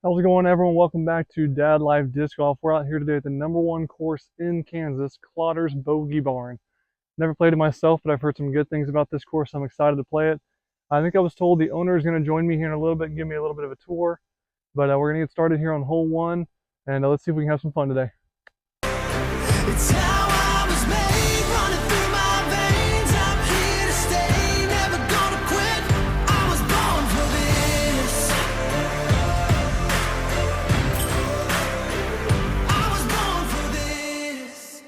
How's it going, everyone? Welcome back to Dad Life Disc Golf. We're out here today at the #1 course in Kansas, Clotter's Bogey Barn. Never played it myself, but I've heard some good things about this course. I'm excited to play it. I think I was told the owner is going to join me here in a little bit and give me a little bit of a tour. But we're going to get started here on hole one, and let's see if we can have some fun today. It's how I was made, running through my veins. I'm here to stay, never gonna quit. I was born for this. I was born for this.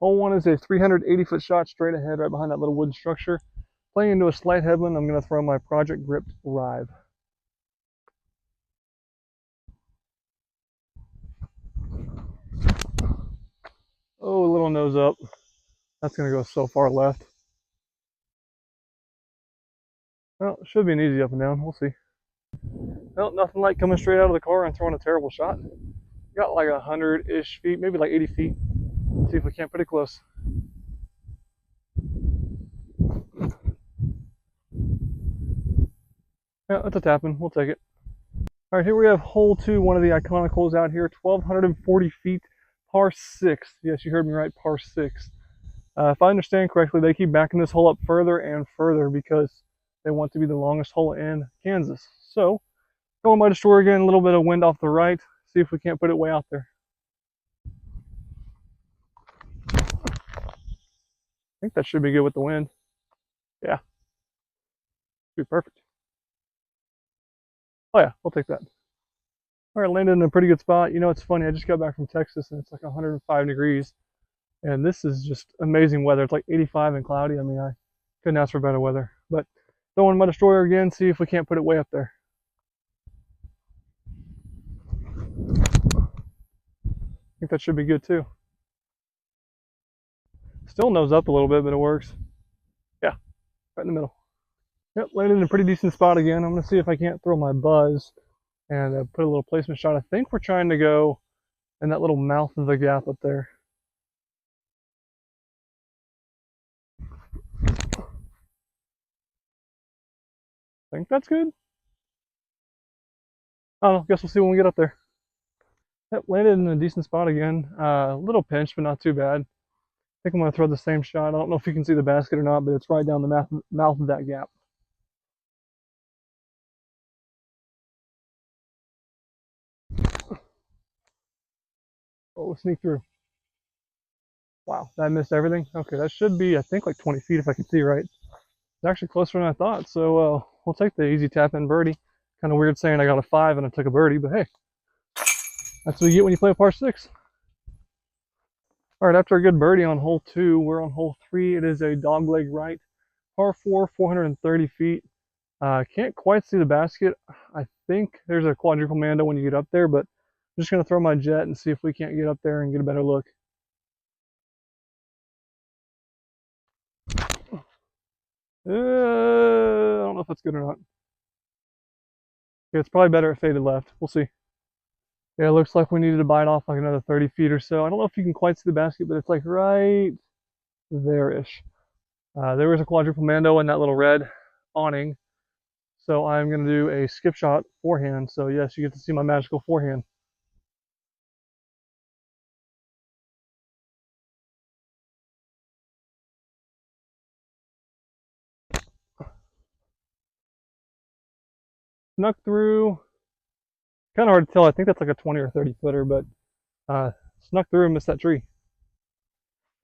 Hole one is a 380-foot shot straight ahead right behind that little wooden structure. Playing into a slight headwind, I'm going to throw my Project Gripped Rive. Oh, a little nose up. That's going to go so far left. Well, it should be an easy up and down. We'll see. Well, nothing like coming straight out of the car and throwing a terrible shot. Got like 100-ish feet, maybe like 80 feet. Let's see if we can't put it close. Yeah, that's a tapping. We'll take it. All right, here we have hole two, one of the iconic holes out here, 1,240 feet, par 6. Yes, you heard me right, par 6. If I understand correctly, they keep backing this hole up further and further because they want to be the longest hole in Kansas. So, going by the shore again, a little bit of wind off the right. See if we can't put it way out there. I think that should be good with the wind. Yeah, should be perfect. Oh yeah, we'll take that. All right, landed in a pretty good spot. You know, it's funny, I just got back from Texas and it's like 105 degrees. And this is just amazing weather. It's like 85 and cloudy. I mean, I couldn't ask for better weather. But throwing my destroyer again, see if we can't put it way up there. I think that should be good too. Still nose up a little bit, but it works. Yeah, right in the middle. Yep, landed in a pretty decent spot again. I'm going to see if I can't throw my buzz and put a little placement shot. I think we're trying to go in that little mouth of the gap up there. I think that's good. I don't know. Guess we'll see when we get up there. Yep, landed in a decent spot again. A little pinched, but not too bad. I think I'm going to throw the same shot. I don't know if you can see the basket or not, but it's right down the mouth of that gap. Oh, sneak through. Wow, that missed everything. Okay, that should be, I think, like 20 feet if I can see right. It's actually closer than I thought, so we'll take the easy tap in birdie. Kind of weird saying I got a 5 and I took a birdie, but hey, that's what you get when you play a par 6. All right, after a good birdie on hole 2, we're on hole 3. It is a dogleg right, par 4, 430 feet. Can't quite see the basket. I think there's a quadruple mando when you get up there, but I'm just going to throw my jet and see if we can't get up there and get a better look. I don't know if that's good or not. Yeah, it's probably better it faded left. We'll see. Yeah, it looks like we needed to bite off like another 30 feet or so. I don't know if you can quite see the basket, but it's like right there-ish. There was a quadruple mando in that little red awning. So I'm going to do a skip shot forehand. So yes, you get to see my magical forehand. Snuck through. Kind of hard to tell. I think that's like a 20 or 30 footer, but snuck through and missed that tree.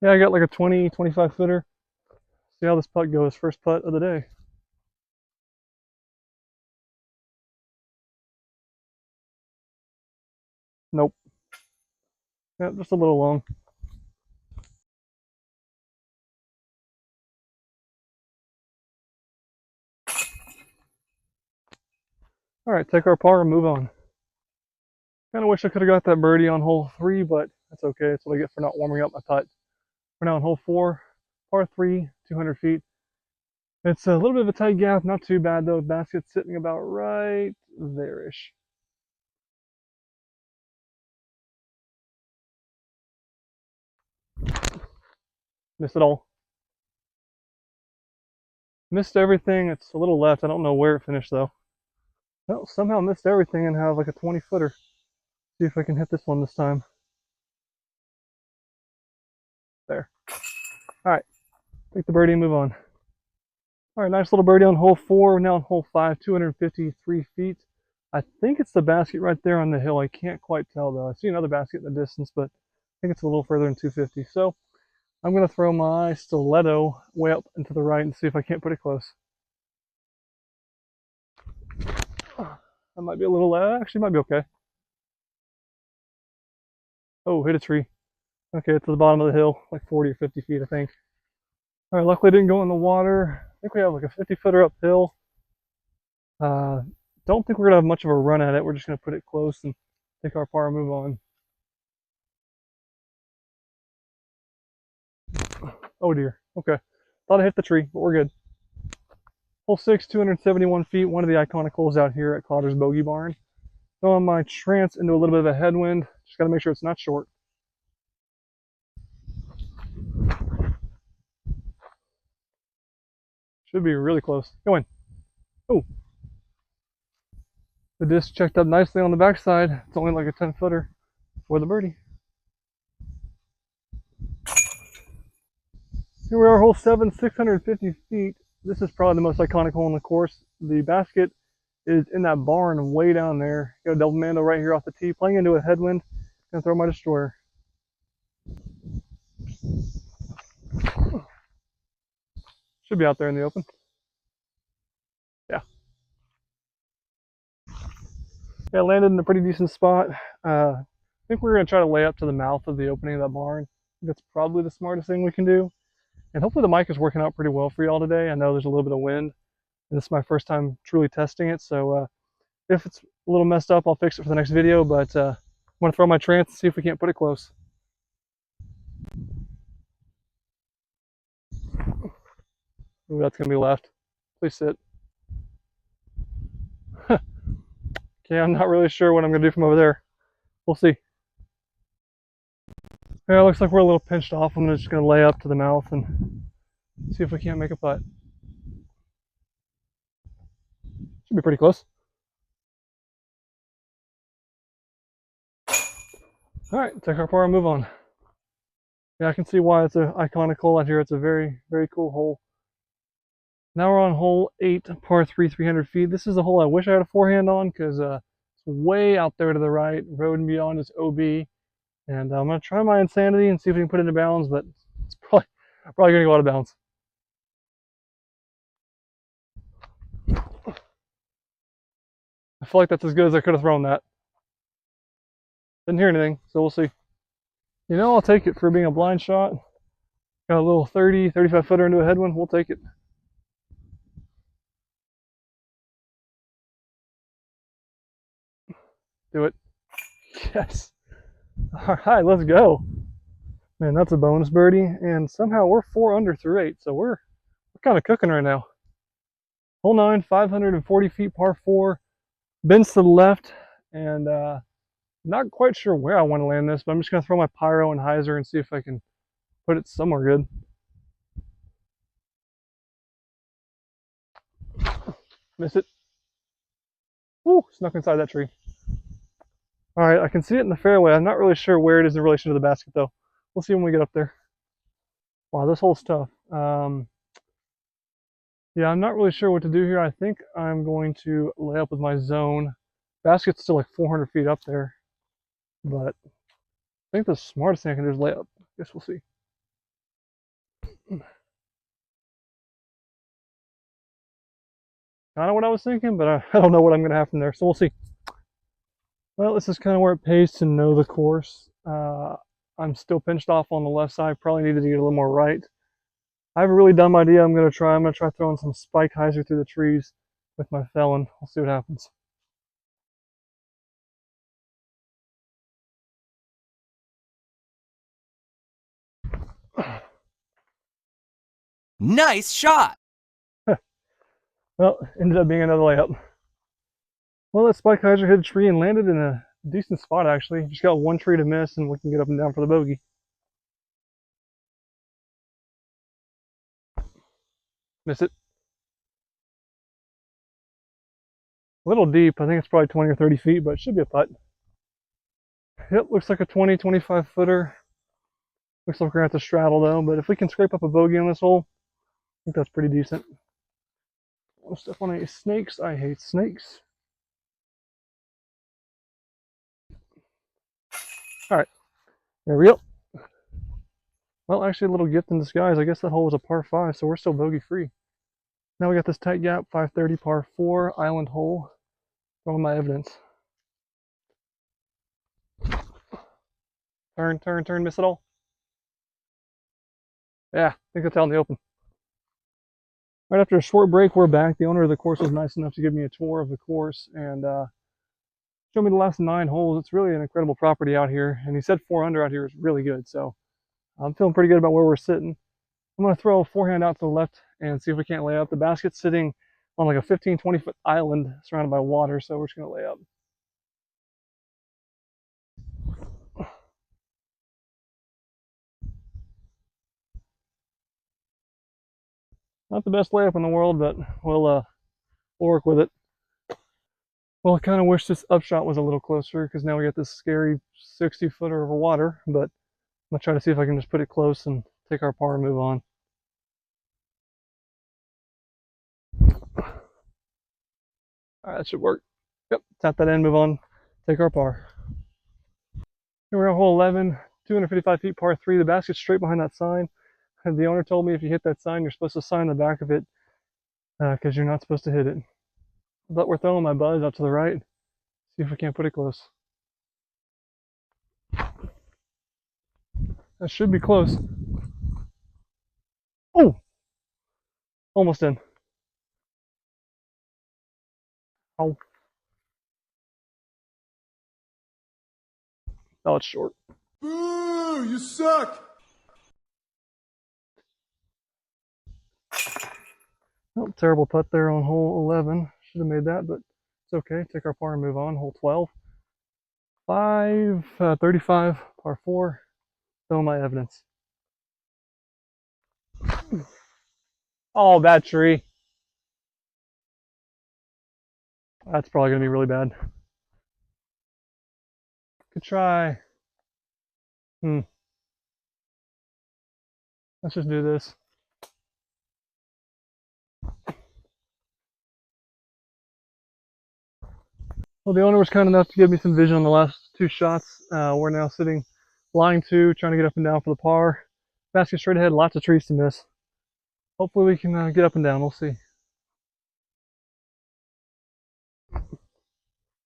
Yeah, I got like a 20, 25 footer. See how this putt goes. First putt of the day. Nope. Yeah, just a little long. All right, take our par and move on. Kind of wish I could have got that birdie on hole 3, but that's okay. That's what I get for not warming up my putt. We're now on hole 4, par 3, 200 feet. It's a little bit of a tight gap, not too bad though. Basket's sitting about right there-ish. Missed it all. Missed everything. It's a little left. I don't know where it finished though. Well, somehow missed everything and have like a 20-footer. See if I can hit this one this time. There. All right, take the birdie and move on. All right, nice little birdie on hole 4. We're now on hole 5, 253 feet. I think it's the basket right there on the hill. I can't quite tell though. I see another basket in the distance, but I think it's a little further than 250. So I'm gonna throw my stiletto way up and to the right and see if I can't put it close. That might be a little, actually might be okay. Oh, hit a tree. Okay, it's at the bottom of the hill, like 40 or 50 feet, I think. All right, luckily it didn't go in the water. I think we have like a 50-footer uphill. Don't think we're gonna have much of a run at it. We're just gonna put it close and take our par and move on. Oh dear. Okay. Thought I hit the tree, but we're good. Hole 6, 271 feet. One of the iconic holes out here at Cotter's Bogey Barn. Throwing my Trance into a little bit of a headwind. Just gotta make sure it's not short. Should be really close. Go in. Oh. The disc checked up nicely on the backside. It's only like a 10-footer for the birdie. Here we are, hole 7, 650 feet. This is probably the most iconic hole in the course. The basket is in that barn way down there. Got a double mando right here off the tee, playing into a headwind. Gonna throw my destroyer. Should be out there in the open. Yeah. Yeah, landed in a pretty decent spot. I think we're gonna try to lay up to the mouth of the opening of that barn. That's probably the smartest thing we can do. And hopefully the mic is working out pretty well for y'all today. I know there's a little bit of wind. And this is my first time truly testing it, so if it's a little messed up, I'll fix it for the next video, but I'm gonna throw my Trance and see if we can't put it close. Ooh, that's gonna be left. Please sit. Okay, I'm not really sure what I'm gonna do from over there. We'll see. Yeah, it looks like we're a little pinched off. I'm just gonna lay up to the mouth and see if we can't make a putt. Should be pretty close. All right, take our par and move on. Yeah, I can see why it's an iconic hole out here. It's a very, very cool hole. Now we're on hole 8, par 3, 300 feet. This is a hole I wish I had a forehand on because it's way out there to the right. Road and beyond is OB. And I'm going to try my insanity and see if we can put it into bounds, but it's probably going to go out of bounds. I feel like that's as good as I could have thrown that. Didn't hear anything, so we'll see. You know, I'll take it for being a blind shot. Got a little 30, 35 footer into a headwind. We'll take it. Do it. Yes. All right, let's go. Man, that's a bonus birdie. And somehow we're 4 under through 8, so we're kind of cooking right now. Hole 9, 540 feet, par 4. Bends to the left, and not quite sure where I want to land this, but I'm just going to throw my Pyro and Hyzer and see if I can put it somewhere good. Miss it. Woo, snuck inside that tree. All right, I can see it in the fairway. I'm not really sure where it is in relation to the basket, though. We'll see when we get up there. Wow, this hole's tough. Yeah, I'm not really sure what to do here. I think I'm going to lay up with my zone. Basket's still like 400 feet up there, but I think the smartest thing I can do is lay up. Guess we'll see. Kind of what I was thinking, but I don't know what I'm going to have from there, so we'll see. Well, this is kind of where it pays to know the course. I'm still pinched off on the left side. Probably needed to get a little more right. I have a really dumb idea I'm going to try. I'm going to try throwing some spike hyzer through the trees with my felon. We'll see what happens. Nice shot! Well, ended up being another layup. Well, that spike hyzer hit a tree and landed in a decent spot, actually. Just got one tree to miss, and we can get up and down for the bogey. Miss it. little deep. I think it's probably 20 or 30 feet, but it should be a putt. Yep, looks like a 20, 25 footer. Looks like we're going to have to straddle though, but if we can scrape up a bogey on this hole, I think that's pretty decent. Step on any snakes. I hate snakes. All right, there we go. Well, actually, a little gift in disguise. I guess that hole was a par 5, so we're still bogey free. Now we got this tight gap, 530 par 4 island hole. All my evidence. Turn, turn, turn, miss it all. Yeah, I think that's out in the open. Right after a short break, we're back. The owner of the course was nice enough to give me a tour of the course and show me the last 9 holes. It's really an incredible property out here, and he said 4 under out here is really good. So I'm feeling pretty good about where we're sitting. I'm going to throw a forehand out to the left and see if we can't lay up. The basket's sitting on like a 15, 20 foot island surrounded by water, so we're just going to lay up. Not the best layup in the world, but we'll work with it. Well, I kind of wish this upshot was a little closer because now we got this scary 60 footer over water, but I'm going to try to see if I can just put it close and take our par and move on. All right, that should work. Yep, tap that in, move on, take our par. Here we're on hole 11, 255 feet par 3. The basket's straight behind that sign. And the owner told me if you hit that sign, you're supposed to sign the back of it because you're not supposed to hit it. But we're throwing my buzz out to the right. See if we can't put it close. That should be close. Oh! Almost in. Oh. Oh, it's short. Boo! You suck! Oh, terrible putt there on hole 11. Should have made that, but it's okay. Take our par and move on. Hole 12. 35, par 4. Throw my evidence. Oh, bad tree. That's probably going to be really bad. Good try. Let's just do this. Well, the owner was kind enough to give me some vision on the last 2 shots. We're now sitting line 2, trying to get up and down for the par. Basket straight ahead, lots of trees to miss. Hopefully we can get up and down. We'll see.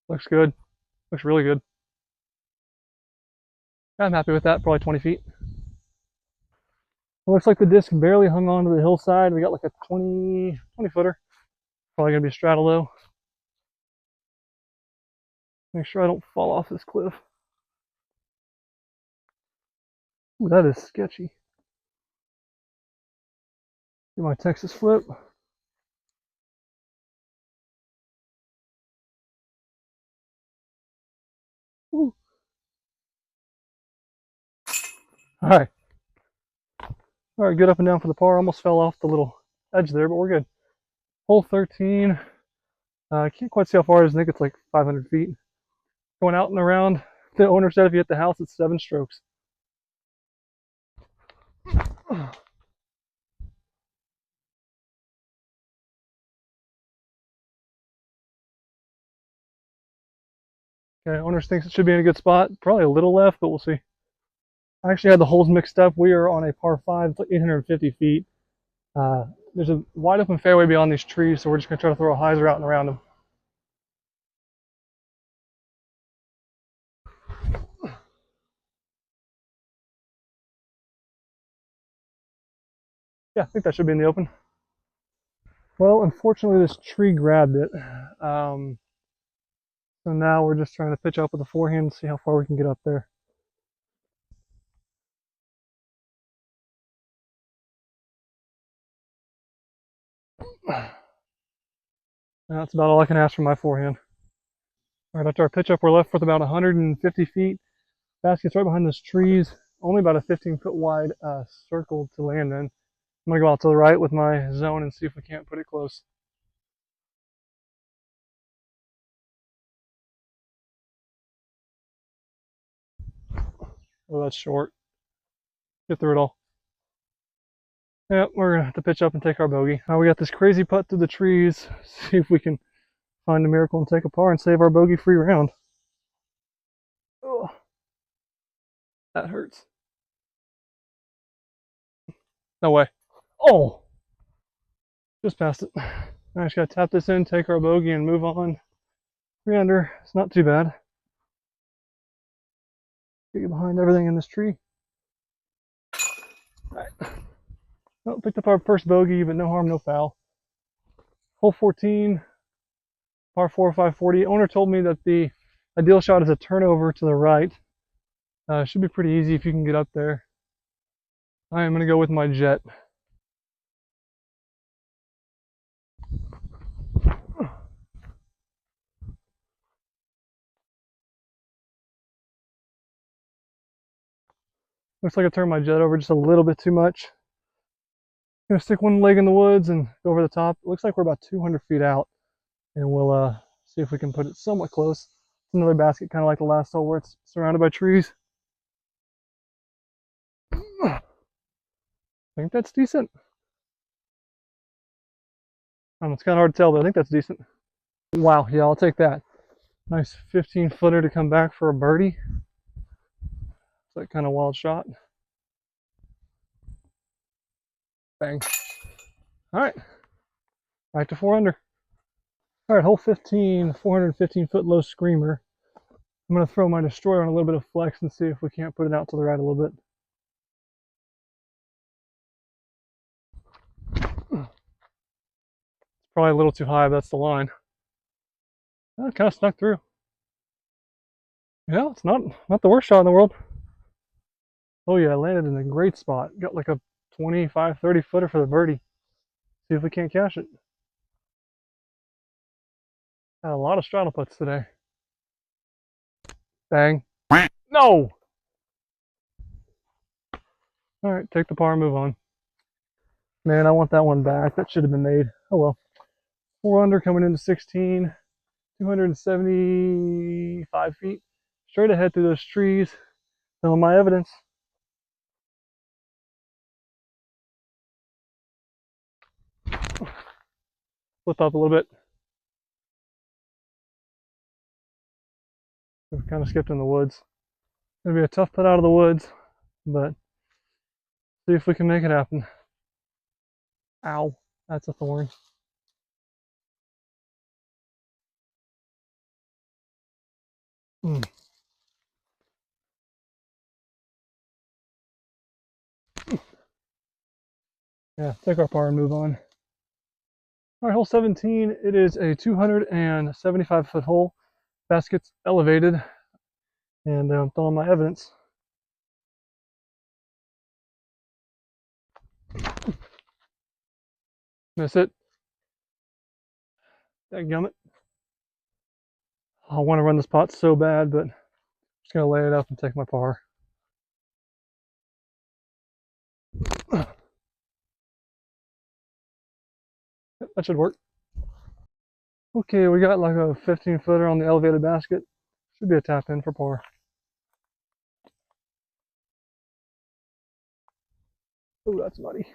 Looks good. Looks really good. I'm happy with that. Probably 20 feet. It looks like the disc barely hung on to the hillside. We got like a 20 footer. Probably going to be a straddle though. Make sure I don't fall off this cliff. Ooh, that is sketchy. Do my Texas flip. Ooh. All right. All right, good up and down for the par. Almost fell off the little edge there, but we're good. Hole 13. I can't quite see how far it is. I think it's like 500 feet. Going out and around. The owner said if you hit the house, it's 7 strokes. Okay, owner thinks it should be in a good spot. Probably a little left, but we'll see. I actually had the holes mixed up. We are on a par 5, it's like 850 feet. There's a wide open fairway beyond these trees, so we're just going to try to throw a hyzer out and around them. Yeah, I think that should be in the open. Well, unfortunately, this tree grabbed it. So now we're just trying to pitch up with a forehand and see how far we can get up there. That's about all I can ask for my forehand. All right, after our pitch up, we're left with about 150 feet. Basket's right behind those trees. Only about a 15-foot wide circle to land in. I'm going to go out to the right with my zone and see if we can't put it close. Oh, that's short. Get through it all. Yep, we're gonna have to pitch up and take our bogey. Now we got this crazy putt through the trees. See if we can find a miracle and take a par and save our bogey-free round. Oh, that hurts. No way. Oh, just passed it. I just gotta tap this in, take our bogey, and move on. 3 under. It's not too bad. Get behind everything in this tree. All right. Well, picked up our first bogey, but no harm, no foul. Hole 14, par 4, 540. Owner told me that the ideal shot is a turnover to the right. Should be pretty easy if you can get up there. I am going to go with my jet. Looks like I turned my jet over just a little bit too much. Gonna stick one leg in the woods and go over the top. It looks like we're about 200 feet out, and we'll see if we can put it somewhat close. It's another basket, kind of like the last hole where it's surrounded by trees. I think that's decent. It's kind of hard to tell, but I think that's decent. Wow, yeah, I'll take that. Nice 15-footer to come back for a birdie. It's that kind of wild shot. Bang. All right, back to 4 under. All right, hole 15, 415-foot low screamer. I'm going to throw my destroyer on a little bit of flex and see if we can't put it out to the right a little bit. It's probably a little too high, but that's the line. That kind of snuck through. Yeah, it's not the worst shot in the world. Oh yeah, I landed in a great spot. Got like a 25, 30 footer for the birdie. See if we can't cash it. Had a lot of straddle putts today. Bang. No! Alright, take the par and move on. Man, I want that one back. That should have been made. Oh well. 4 under coming into 16. 275 feet. Straight ahead through those trees. Some of my evidence. Flip up a little bit. We've kind of skipped in the woods. It's going to be a tough putt out of the woods, but see if we can make it happen. Ow, that's a thorn. Yeah, take our par and move on. All right, hole 17. It is a 275-foot hole. Basket's elevated, and I'm throwing my evidence. Miss it. Dadgummit. I want to run this pot so bad, but I'm just going to lay it up and take my par. That should work. Okay, we got like a 15-footer on the elevated basket. Should be a tap in for par. Oh, that's muddy.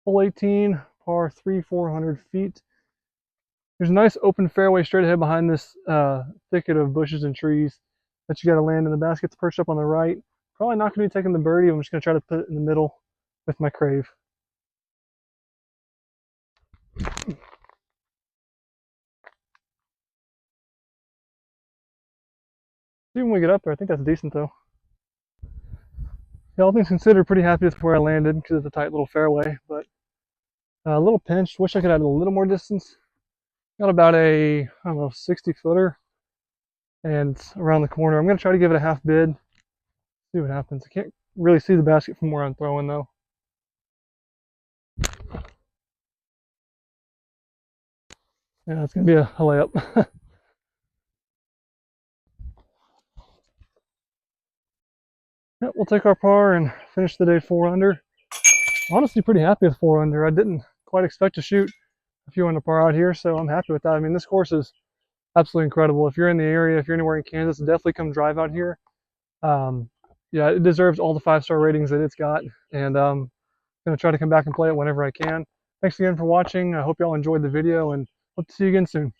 Hole 18, par 3, 400 feet. There's a nice open fairway straight ahead behind this thicket of bushes and trees that you got to land in. The basket's perched up on the right. Probably not going to be taking the birdie. I'm just going to try to put it in the middle with my crave. See when we get up there. I think that's decent though. Yeah, all things considered, pretty happy with where I landed because it's a tight little fairway, but a little pinched. Wish I could add a little more distance. Got about a, I don't know, 60-footer and around the corner. I'm going to try to give it a half bid. See what happens. I can't really see the basket from where I'm throwing though. Yeah, it's going to be a layup. Yep, we'll take our par and finish the day 4 under. Honestly, pretty happy with 4 under. I didn't quite expect to shoot a few under par out here, so I'm happy with that. I mean, this course is absolutely incredible. If you're in the area, if you're anywhere in Kansas, definitely come drive out here. Um, yeah, it deserves all the 5-star ratings that it's got, and gonna try to come back and play it whenever I can. Thanks again for watching. I hope y'all enjoyed the video, and hope to see you again soon.